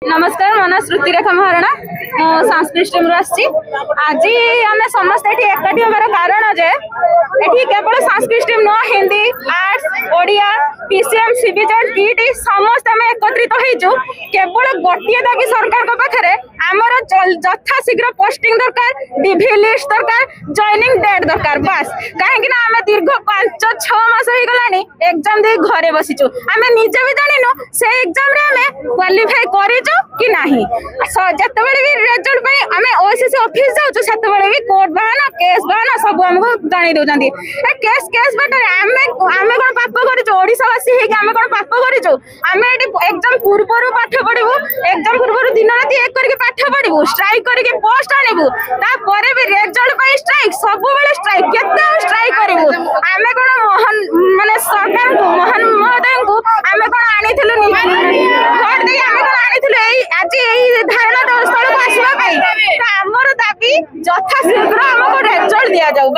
नमस्कार मो ना श्रुति रेखा महारणा मो संस्कृत स्ट्रीम आज आम समस्त एकाठी हमार कारण जे एठी केवल संस्कृत स्ट्रीम नुह Hindi arts Odia PCM CBZ PT समस्त आम एकत्रित होइजु केवल गोटे दाबी सरकार पाखे आमर यथा शीघ्र पोस्टिंग दरकार डीवी लिस्ट दरकार जॉइनिंग डेट दरकार बस कहीं आम दीर्घ 5-6 मास हो गलानी एग्जाम दे घरे बसीचु आम निजे भी जानिनु से एग्जाम रे आम क्वालिफाई करिजु कि नाही जतबेले भी रिजल्ट पई आम ओएसएससी ऑफिस जाउछु सेतबेले भी कोर्ट बहाना केस बहाना सब हमको जानि दउजंती ए केस बट आम कोन पाप करिजु ओडिसावासी हे आम कोन पाप करिजु आम एटी एग्जाम पूर्वरु पाठ पढिबु एग्जाम पूर्वरु दिन राति एक करके पाठ पढिबु स्ट्राइक करके पोस्ट आनिबु ता परे भी रिजल्ट पई स्ट्राइक सब बेले स्ट्राइक केते स्ट्राइक करिबु आम कोन मोहन माने सरकार को मोहन महोदय को आम कोन आनिथिलु भोट दे आम कोन आनिथिलु आज यही धारणा स्थल को आसवा आमर दाबी यथा शीघ्र हमको रिजल्ट दिया जाऊ।